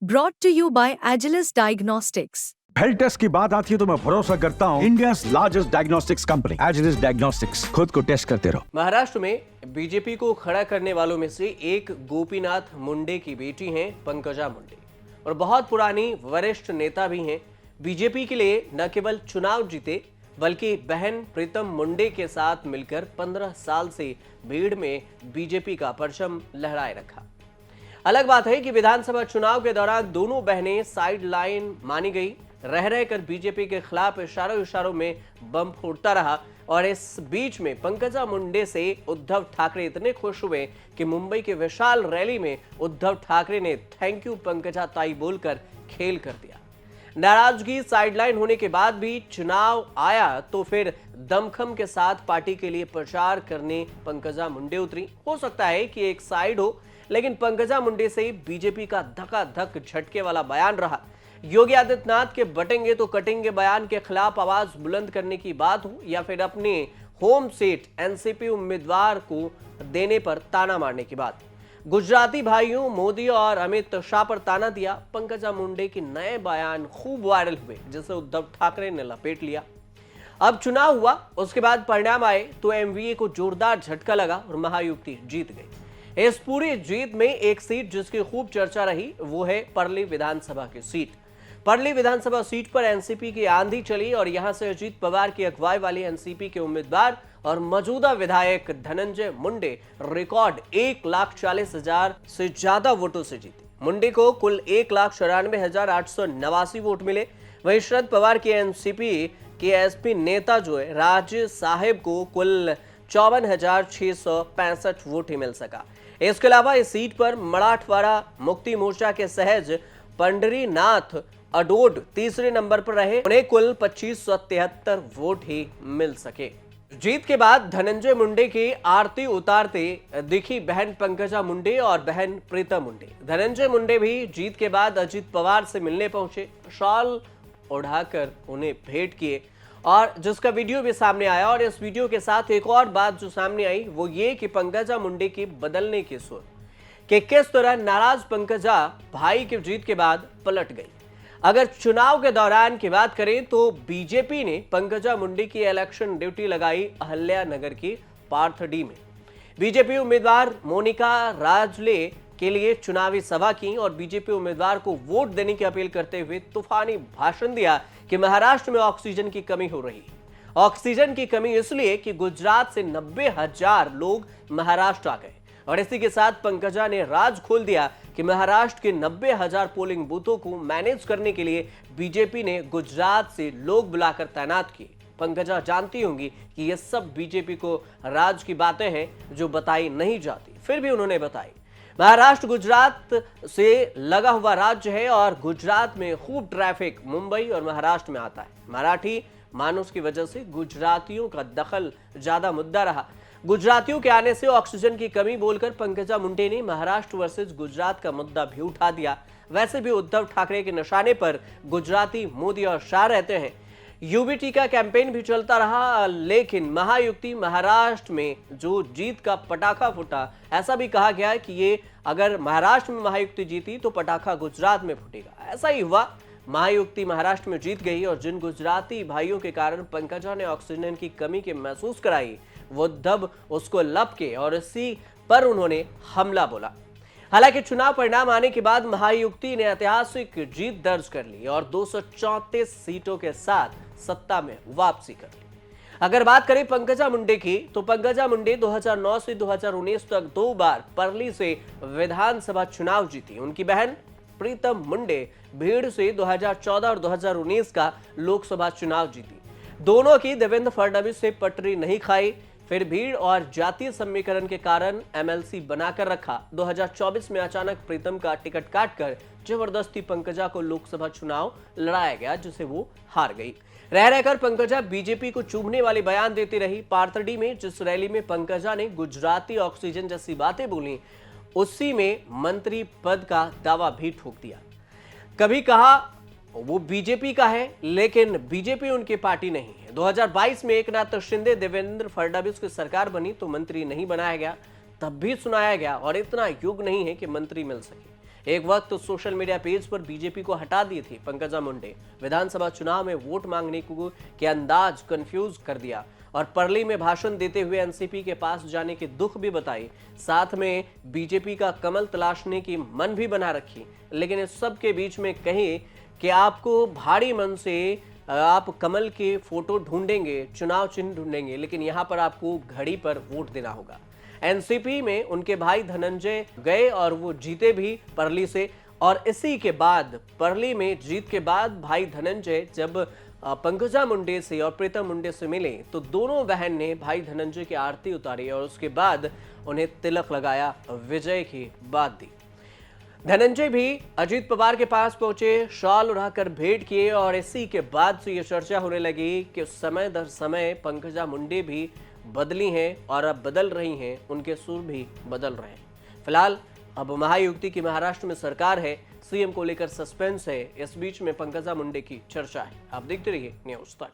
Brought to you by Agilus Diagnostics. Health test की बात आती है तो मैं भरोसा करता हूँ India's largest diagnostics company Agilus diagnostics. खुद को टेस्ट करते रहो। महाराष्ट्र में बीजेपी को खड़ा करने वालों में से एक गोपीनाथ मुंडे की बेटी हैं पंकजा मुंडे और बहुत पुरानी वरिष्ठ नेता भी हैं। बीजेपी के लिए न केवल चुनाव जीते बल्कि बहन प्रीतम मुंडे के साथ मिलकर 15 साल से भीड़ में बीजेपी का परचम लहराए रखा। अलग बात है कि विधानसभा चुनाव के दौरान दोनों बहनें साइड लाइन मानी गई। रह रहकर बीजेपी के खिलाफ इशारों में बम फूटता रहा और इस बीच में पंकजा मुंडे से उद्धव ठाकरे इतने खुश हुए कि मुंबई के विशाल रैली में उद्धव ठाकरे ने थैंक यू पंकजा ताई बोलकर खेल कर दिया। नाराजगी साइडलाइन होने के बाद भी चुनाव आया तो फिर दमखम के साथ पार्टी के लिए प्रचार करने पंकजा मुंडे उतरी। हो सकता है कि एक साइड हो, लेकिन पंकजा मुंडे से बीजेपी का धक्का-धक झटके वाला बयान रहा। योगी आदित्यनाथ के बटेंगे तो कटेंगे बयान के खिलाफ आवाज बुलंद करने की बात हो या फिर अपने होम सीट एनसीपी उम्मीदवार को देने पर ताना मारने की बात। गुजराती भाइयों मोदी और अमित शाह पर ताना दिया। पंकजा मुंडे के नए बयान खूब वायरल हुए जिसे उद्धव ठाकरे ने लपेट लिया। अब चुनाव हुआ, उसके बाद परिणाम आए तो एमवीए को जोरदार झटका लगा और महायुति जीत गई। इस पूरी जीत में एक सीट जिसकी खूब चर्चा रही वो है परली विधानसभा की सीट। परली विधानसभा सीट पर एनसीपी की आंधी चली और यहां से अजीत पवार की अगुवाई वाली एनसीपी के उम्मीदवार और मौजूदा विधायक धनंजय मुंडे रिकॉर्ड 1,40,000 से ज्यादा वोटों से जीते। मुंडे को कुल 1,94,889 वोट मिले। वहीं शरद पवार की एनसीपी के एसपी नेता जो है राज साहेब को कुल 54,665 वोट ही मिल सका। इसके अलावा इस सीट पर मराठवाड़ा मुक्ति मोर्चा के सहज पंडरीनाथ अडोड तीसरे नंबर पर रहे। उन्हें कुल 2573 वोट ही मिल सके। जीत के बाद धनंजय मुंडे की आरती उतारते दिखी बहन पंकजा मुंडे और बहन प्रीतम मुंडे। धनंजय मुंडे भी जीत के बाद अजीत पवार से मिलने पहुंचे, शॉल उड़ाकर उन्हें भेंट किए और जिसका वीडियो भी सामने आया। और इस वीडियो के साथ एक और बात जो सामने आई वो ये कि पंकजा मुंडे की बदलने की सुर कि किस तरह नाराज पंकजा भाई की जीत के बाद पलट गई। अगर चुनाव के दौरान की बात करें तो बीजेपी ने पंकजा मुंडे की इलेक्शन ड्यूटी लगाई अहल्यानगर की पार्थडी में। बीजेपी उम्मीदवार मोनिका राजले के लिए चुनावी सभा की और बीजेपी उम्मीदवार को वोट देने की अपील करते हुए तूफानी भाषण दिया कि महाराष्ट्र में ऑक्सीजन की कमी हो रही है। ऑक्सीजन की कमी इसलिए कि गुजरात से 90,000 लोग महाराष्ट्र आ गए और इसी के साथ पंकजा ने राज खोल दिया कि महाराष्ट्र के 90,000 पोलिंग बूथों को मैनेज करने के लिए बीजेपी ने गुजरात से लोग बुलाकर तैनात किए। पंकजा जानती होंगी कि ये सब बीजेपी को राज की बातें हैं जो बताई नहीं जाती, फिर भी उन्होंने बताई। महाराष्ट्र गुजरात से लगा हुआ राज्य है और गुजरात में खूब ट्रैफिक मुंबई और महाराष्ट्र में आता है। मराठी मानुस की वजह से गुजरातियों का दखल ज्यादा मुद्दा रहा। गुजरातियों के आने से ऑक्सीजन की कमी बोलकर पंकजा मुंडे ने महाराष्ट्र वर्सेस गुजरात का मुद्दा भी उठा दिया। वैसे भी उद्धव ठाकरे के निशाने पर गुजराती मोदी और शाह रहते हैं। यूबीटी का कैंपेन भी चलता रहा, लेकिन महायुति महाराष्ट्र में जो जीत का पटाखा फूटा, ऐसा भी कहा गया है कि ये अगर महाराष्ट्र में महायुति जीती तो पटाखा गुजरात में फूटेगा। ऐसा ही हुआ, महायुति महाराष्ट्र में जीत गई और जिन गुजराती भाइयों के कारण पंकजा ने ऑक्सीजन की कमी के महसूस कराई वो तब उसको लपके और इसी पर उन्होंने हमला बोला। हालांकि चुनाव परिणाम आने के बाद महायुति ने ऐतिहासिक जीत दर्ज कर ली और 234 सीटों के साथ सत्ता में वापसी कर ली। अगर बात करें पंकजा मुंडे की तो पंकजा मुंडे 2009 से 2019 तक 2 बार परली से विधानसभा चुनाव जीती। उनकी बहन प्रीतम मुंडे भीड़ से 2014 और 2019 का लोकसभा चुनाव जीती। दोनों की देवेंद्र फडणवीस से पटरी नहीं खाई, फिर भीड़ और जातीय समीकरण के कारण एमएलसी बनाकर रखा। 2024 में अचानक प्रीतम का टिकट काटकर जबरदस्ती पंकजा को लोकसभा चुनाव लड़ाया गया जिसे वो हार गई। रह रहकर पंकजा बीजेपी को चूमने वाले बयान देती रही। पार्थडी में जिस रैली में पंकजा ने गुजराती ऑक्सीजन जैसी बातें बोली उसी में मंत्री पद का दावा भी ठोक दिया। कभी कहा वो बीजेपी का है लेकिन बीजेपी उनकी पार्टी नहीं है। 2022 में एकनाथ शिंदे देवेंद्र फडणवीस की सरकार बनी तो मंत्री नहीं बनाया गया, तब भी सुनाया गया और इतना योग नहीं है कि मंत्री मिल सके। एक वक्त तो सोशल मीडिया पेज पर बीजेपी को हटा दी थी पंकजा मुंडे। विधानसभा चुनाव में वोट मांगने के अंदाज कंफ्यूज कर दिया और परली में भाषण देते हुए एनसीपी के पास जाने की दुख भी बताई, साथ में बीजेपी का कमल तलाशने की मन भी बना रखी। लेकिन इस सब के बीच में कहीं कि आपको भारी मन से आप कमल के फोटो ढूंढेंगे, चुनाव चिन्ह ढूंढेंगे, लेकिन यहां पर आपको घड़ी पर वोट देना होगा। एनसीपी में उनके भाई धनंजय गए और वो जीते भी परली से, और इसी के बाद परली में जीत के बाद भाई धनंजय जब पंकजा मुंडे से और प्रीतम मुंडे से मिले तो दोनों बहन ने भाई धनंजय की आरती उतारी और उसके बाद उन्हें तिलक लगाया, विजय की बात दी। धनंजय भी अजीत पवार के पास पहुंचे, शॉल उड़ाकर भेंट किए और इसी के बाद से ये चर्चा होने लगी कि समय दर समय पंकजा मुंडे भी बदली हैं और अब बदल रही हैं, उनके सुर भी बदल रहे हैं। फिलहाल अब महायुति की महाराष्ट्र में सरकार है, सीएम को लेकर सस्पेंस है। इस बीच में पंकजा मुंडे की चर्चा है। आप देखते रहिए न्यूज़ तक।